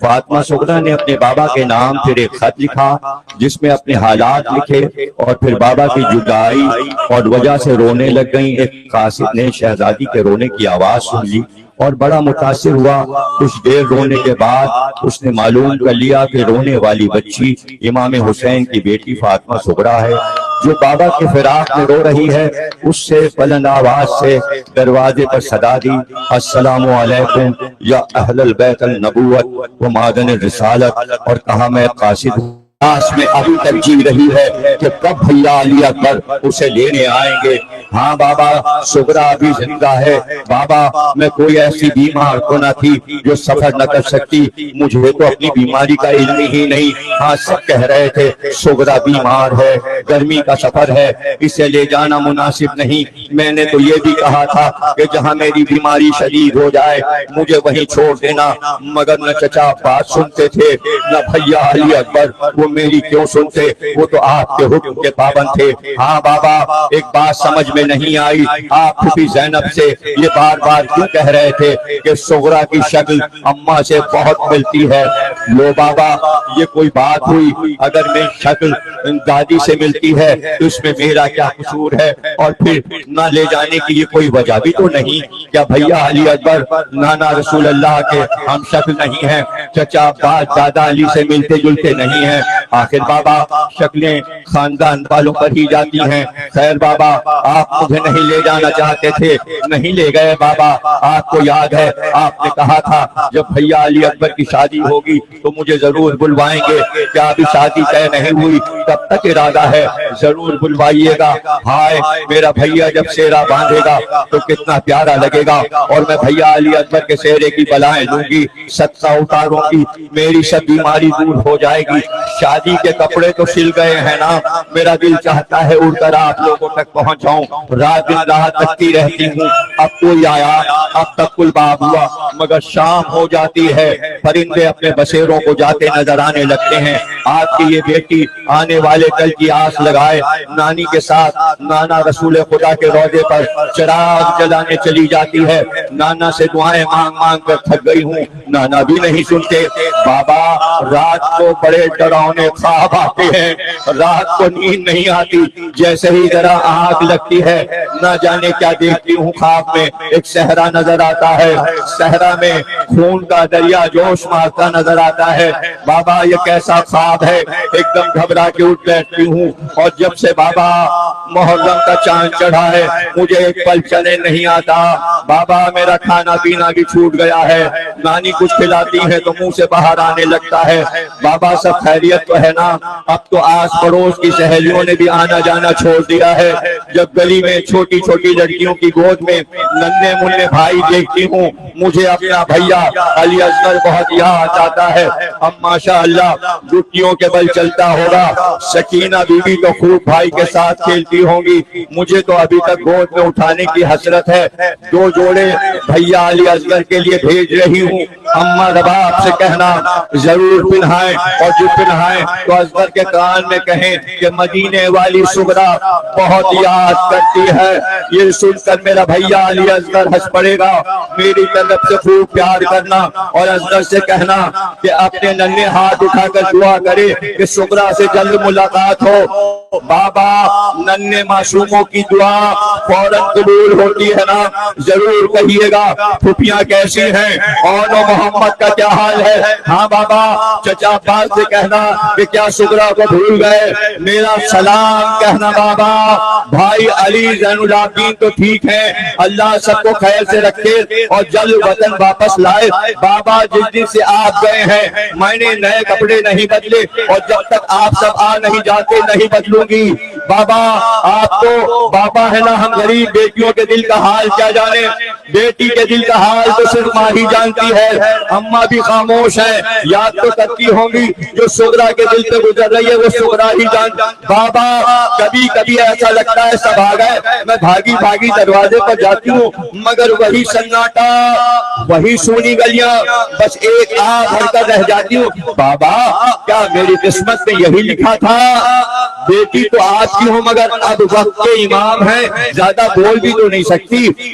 فاطمہ سغرا نے اپنے بابا کے نام پھر ایک خط لکھا جس میں اپنے حالات لکھے اور پھر بابا کی جدائی اور وجہ سے رونے لگ گئیں۔ ایک قاصد نے شہزادی کے رونے کی آواز سن لی اور بڑا متاثر ہوا۔ کچھ دیر رونے کے بعد اس نے معلوم کر لیا کہ رونے والی بچی امام حسین کی بیٹی فاطمہ سغرا ہے جو بابا کے فراق میں رو رہی ہے۔ اس سے بلند آواز سے دروازے پر صدا دی، السلام علیکم یا اہل البیت النبوت و معدن الرسالت، اور کہا میں قاصد ہوں۔ میں ابھی تک جی رہی ہے کہ کب بھیا علی اکبر اسے لینے آئیں گے۔ ہاں بابا، سغرا ابھی زندہ ہے۔ بابا، میں کوئی ایسی بیمار تو نہ تھی جو سفر نہ کر سکتی، مجھے تو اپنی بیماری کا علم ہی نہیں۔ ہاں سب کہہ رہے تھے سغرا بیمار ہے، گرمی کا سفر ہے، اسے لے جانا مناسب نہیں۔ میں نے تو یہ بھی کہا تھا کہ جہاں میری بیماری شدید ہو جائے مجھے وہیں چھوڑ دینا، مگر نہ چچا بات سنتے تھے نہ بھیا علی اکبر وہ میری کیوں سنتے، وہ تو آپ کے حکم کے پابند تھے۔ ہاں بابا، ایک بات سمجھ میں نہیں آئی، آپ پھوپھی زینب سے یہ بار بار کیوں کہہ رہے تھے کہ سغرا کی شکل اماں سے بہت ملتی ہے؟ لو بابا، یہ کوئی بات ہوئی؟ اگر میں شکل دادی سے ملتی ہے تو اس میں میرا کیا قصور ہے؟ اور پھر نہ لے جانے کی یہ کوئی وجہ بھی تو نہیں؟ کیا بھیا علی اکبر نانا رسول اللہ کے ہم شکل نہیں ہیں؟ چچا عباس دادا علی سے ملتے جلتے نہیں ہیں؟ آخر بابا شکلیں خاندان والوں پر ہی جاتی ہیں۔ خیر بابا، آپ مجھے نہیں لے جانا چاہتے تھے، نہیں لے گئے بابا۔ آپ کو یاد ہے آپ نے کہا تھا جب بھیا علی اکبر کی شادی ہوگی تو مجھے ضرور بلوائیں گے۔ کیا ابھی شادی طے نہیں ہوئی؟ تب تک ارادہ ہے ضرور بلوائیے گا۔ ہائے میرا بھیا جب سیرا باندھے گا تو کتنا پیارا لگے گا، اور میں بھیا علی اکبر کے سیرے کی بلائیں لوں گی، صدقہ اتاروں گی، میری سب بیماری دور ہو جائے گی۔ شادی کے کپڑے تو سل گئے ہیں نا، میرا دل چاہتا ہے اڑ کر آپ لوگوں تک پہنچ جاؤں۔ رات دن راہ تکتی رہتی ہوں، اب کوئی آیا، اب تک کل باب ہوا، مگر شام ہو جاتی ہے، پرندے اپنے بسیروں کو جاتے نظر آنے لگتے ہیں۔ آپ کی یہ بیٹی آنے والے کل کی آس لگائے نانی کے ساتھ نانا رسول خدا کے روضے پر چراغ جلانے چلی جاتی ہے۔ نانا سے دعائیں مانگ مانگ کر تھک گئی ہوں، نانا بھی نہیں سنتے۔ بابا، رات کو بڑے ڈراؤنے خواب آتے ہیں، رات کو نیند نہیں آتی، جیسے ہی ذرا آنکھ لگتی ہے نہ جانے کیا دیکھتی ہوں۔ خواب میں ایک صحرا نظر آتا ہے، صحرا میں خون کا دریا جوش مارتا نظر آتا ہے۔ بابا یہ کیسا خواب ہے؟ ایک دم گھبرا کے اٹھ بیٹھتی ہوں، اور جب سے بابا محرم کا چاند چڑھا ہے مجھے ایک پل چلے نہیں آتا۔ بابا میرا کھانا پینا بھی چھوٹ گیا ہے، نانی کچھ کھلاتی ہے تو منہ سے باہر آنے لگتا ہے۔ بابا سب خیریت تو ہے نا؟ اب تو آس پڑوس کی سہیلیوں نے بھی آنا جانا چھوڑ دیا ہے۔ جب گلی میں چھوٹی چھوٹی لڑکیوں کی گود میں ننھے منھے بھائی دیکھتی ہوں مجھے اپنا بھیا علی اصغر بہت یاد آتا ہے۔ اب ماشاءاللہ گٹیوں کے بل چلتا ہوگا، سکینہ بی بی تو خوب بھائی کے ساتھ کھیلتی ہوں گی، مجھے تو ابھی تک گود میں اٹھانے کی حسرت ہے۔ دو جوڑے بھیا علی اصغر کے لیے بھیج رہی ہوں، اماں رباب سے کہنا ضرور پہنائیں، اور جو پہنائیں تو اصغر کے کان میں کہیں کہ مدینے والی سغرا بہت یاد کرتی ہے۔ یہ سن کر میرا بھیا علی اصغر ہنس پڑے گا۔ میری طرف سے خوب پیار کرنا اور اصغر سے کہنا کہ اپنے ننھے ہاتھ اٹھا کر دعا کرے کہ سغرا سے جلد ملاقات ہو۔ بابا ننھے معصوموں کی دعا فوراً قبول ہوتی ہے نا؟ ضرور کہیے گا پھوپھیاں کیسی ہیں اور محمد کا کیا حال ہے؟ ہاں بابا، چچا عباس سے کہنا کہ کیا سغرا کو بھول گئے؟ میرا سلام کہنا بابا۔ بھائی علی زین العابدین تو ٹھیک ہے، اللہ سب کو خیر سے رکھے اور جلد وطن واپس لائے۔ بابا جس دن سے آپ گئے ہیں میں نے نئے کپڑے نہیں بدلے، اور جب تک آپ سب آ نہیں جاتے نہیں بدلوں گی۔ بابا آپ تو بابا ہے نا، ہم غریب بیٹیوں کے دل کا حال کیا جانے، بیٹی کے دل کا حال تو صرف ماں ہی جانتی ہے۔ اماں بھی خاموش ہے، یاد تو کرتی ہوں گی جو سغرا کے دل سے گزر رہی ہے وہ سغرا ہی جانتی۔ بابا کبھی کبھی ایسا لگتا ہے سب آ گئے، میں بھاگی بھاگی دروازے پر جاتی ہوں مگر وہی سناٹا، وہی سونی گلیاں، بس ایک آہ بھر کر رہ جاتی ہوں۔ بابا کیا میری قسمت میں یہی لکھا تھا؟ بیٹی تو آپ کی ہوں مگر اب وقت کے امام ہیں، زیادہ بول بھی تو نہیں سکتی۔